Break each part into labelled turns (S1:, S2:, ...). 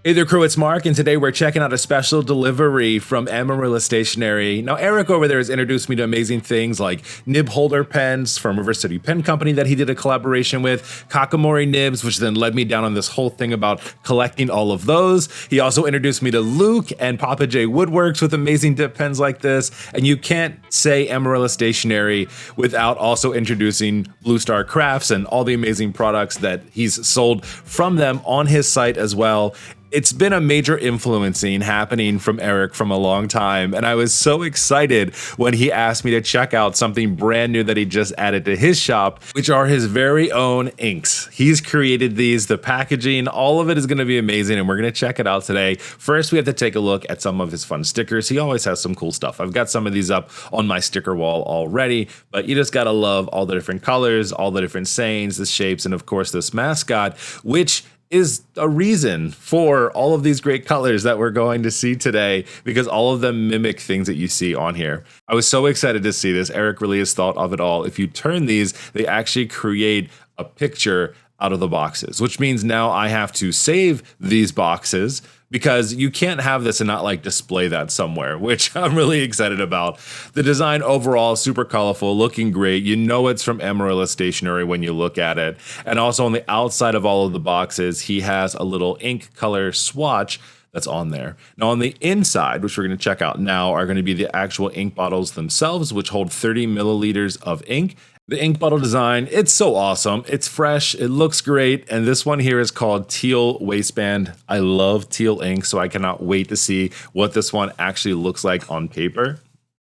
S1: Hey there, crew, it's Mark, and today we're checking out a special delivery from Amarillo Stationery. Now, Eric over there has introduced me to amazing things like nib holder pens from River City Pen Company that he did a collaboration with, Kakamori nibs, which then led me down on this whole thing about collecting all of those. He also introduced me to Luke and Papa J Woodworks with amazing dip pens like this, and you can't say Amarillo Stationery without also introducing Blue Star Crafts and all the amazing products that he's sold from them on his site as well. It's been a major influencing happening from Eric from a long time, and I was so excited when he asked me to check out something brand new that he just added to his shop, which are his very own inks. He's created these, the packaging, all of it is going to be amazing, and we're going to check it out today. First, we have to take a look at some of his fun stickers. He always has some cool stuff. I've got some of these up on my sticker wall already, but you just got to love all the different colors, all the different sayings, the shapes, and of course this mascot, which is a reason for all of these great colors that we're going to see today, because all of them mimic things that you see on here. I was so excited to see this. Eric really has thought of it all. If you turn these, they actually create a picture out of the boxes, which means now I have to save these boxes, because you can't have this and not like display that somewhere, which I'm really excited about. The design overall, super colorful, looking great. You know it's from Amarillo Stationery when you look at it. And also on the outside of all of the boxes, he has a little ink color swatch that's on there. Now on the inside, which we're going to check out now, are going to be the actual ink bottles themselves, which hold 30 milliliters of ink. The ink bottle design, it's so awesome. It's fresh, it looks great, and this one here is called Teal Waistband. I love teal ink, so I cannot wait to see what this one actually looks like on paper.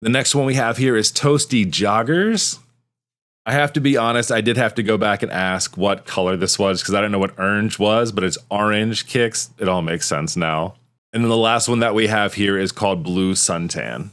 S1: The next one we have here is Toasty Joggers. I have to be honest, I did have to go back and ask what color this was, because I don't know what orange was, but it's orange kicks. It all makes sense now. And then the last one that we have here is called Blue Suntan.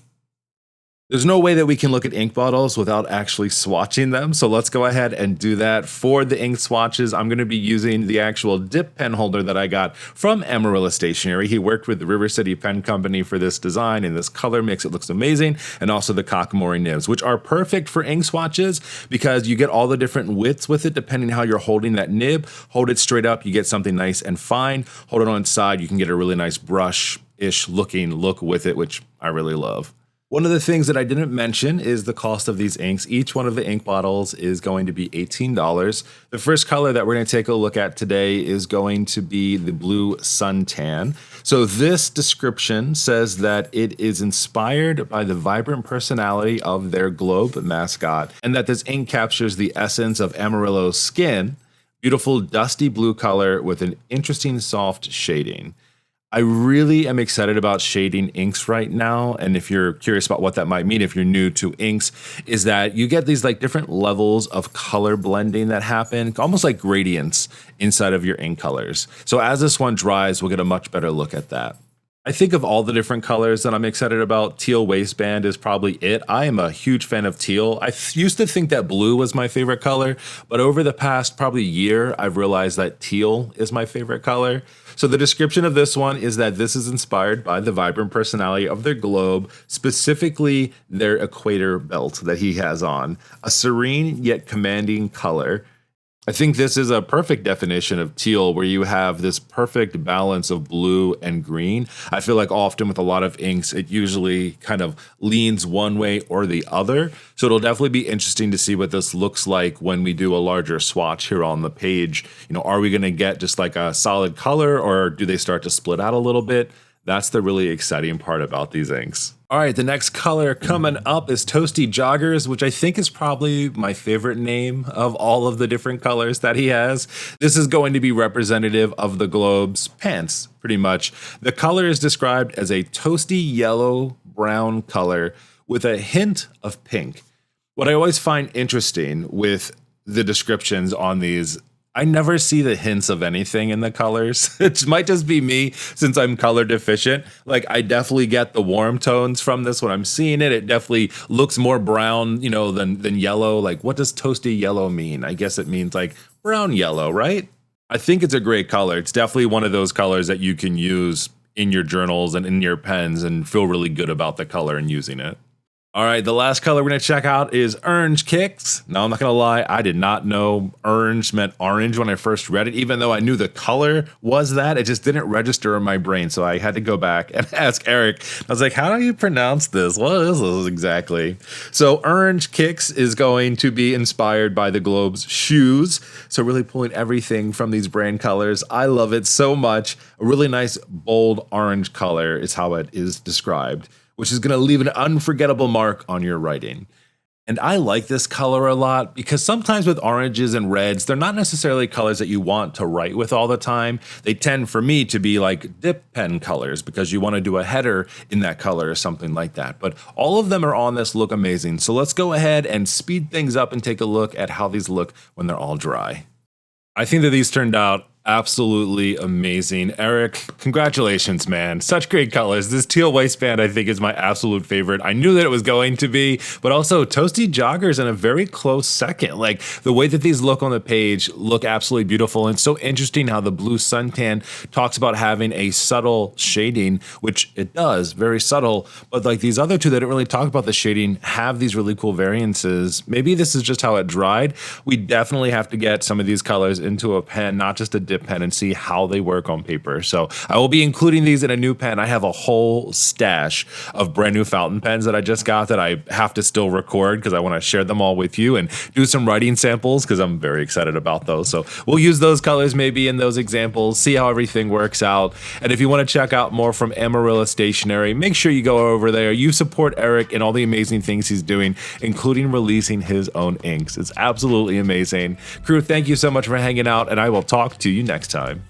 S1: There's no way that we can look at ink bottles without actually swatching them, so let's go ahead and do that. For the ink swatches, I'm going to be using the actual dip pen holder that I got from Amarillo Stationery. He worked with the River City Pen Company for this design and this color mix. It looks amazing. And also the Kakamori nibs, which are perfect for ink swatches because you get all the different widths with it depending on how you're holding that nib. Hold it straight up, you get something nice and fine. Hold it on its side, you can get a really nice brush-ish looking look with it, which I really love. One of the things that I didn't mention is the cost of these inks. Each one of the ink bottles is going to be $18. The first color that we're going to take a look at today is going to be the Blue Suntan. So this description says that it is inspired by the vibrant personality of their globe mascot, and that this ink captures the essence of Amarillo's skin, beautiful dusty blue color with an interesting soft shading. I really am excited about shading inks right now, and if you're curious about what that might mean if you're new to inks, is that you get these like different levels of color blending that happen, almost like gradients inside of your ink colors. So as this one dries, we'll get a much better look at that. I think of all the different colors that I'm excited about, Teal Waistband is probably it. I am a huge fan of teal. I used to think that blue was my favorite color, but over the past probably year, I've realized that teal is my favorite color. So the description of this one is that this is inspired by the vibrant personality of their globe, specifically their equator belt that he has on. A serene yet commanding color. I think this is a perfect definition of teal, where you have this perfect balance of blue and green. I feel like often with a lot of inks, it usually kind of leans one way or the other. So it'll definitely be interesting to see what this looks like when we do a larger swatch here on the page. You know, are we going to get just like a solid color, or do they start to split out a little bit? That's the really exciting part about these inks. All right, the next color coming up is Toasty Joggers, which I think is probably my favorite name of all of the different colors that he has. This is going to be representative of the globe's pants, pretty much. The color is described as a toasty yellow-brown color with a hint of pink. What I always find interesting with the descriptions on these, I never see the hints of anything in the colors. It might just be me since I'm color deficient. Like, I definitely get the warm tones from this when I'm seeing it. It definitely looks more brown, you know, than yellow. Like, what does toasty yellow mean? I guess it means like brown yellow, right? I think it's a great color. It's definitely one of those colors that you can use in your journals and in your pens and feel really good about the color and using it. All right, the last color we're gonna check out is Orange Kicks. Now, I'm not gonna lie, I did not know orange meant orange when I first read it, even though I knew the color was that. It just didn't register in my brain, so I had to go back and ask Eric. I was like, how do you pronounce this? What is this exactly? So Orange Kicks is going to be inspired by the Globe's shoes, so really pulling everything from these brand colors. I love it so much. A really nice, bold orange color is how it is described, which is going to leave an unforgettable mark on your writing. And I like this color a lot because sometimes with oranges and reds, they're not necessarily colors that you want to write with all the time. They tend for me to be like dip pen colors because you want to do a header in that color or something like that. But all of them are on this look amazing. So let's go ahead and speed things up and take a look at how these look when they're all dry. I think that these turned out absolutely amazing. Eric, congratulations, man. Such great colors. This teal waistband, I think, is my absolute favorite. I knew that it was going to be, but also toasty joggers in a very close second. Like the way that these look on the page look absolutely beautiful. And it's so interesting how the blue suntan talks about having a subtle shading, which it does, very subtle. But like these other two that don't really talk about the shading have these really cool variances. Maybe this is just how it dried. We definitely have to get some of these colors into a pen, not just a dip pen, and see how they work on paper. So I will be including these in a new pen. I have a whole stash of brand new fountain pens that I just got that I have to still record because I want to share them all with you and do some writing samples because I'm very excited about those. So we'll use those colors maybe in those examples, see how everything works out. And if you want to check out more from Amarillo Stationery, make sure you go over there. You support Eric and all the amazing things he's doing, including releasing his own inks. It's absolutely amazing. Crew, thank you so much for hanging out, and I will talk to you next time.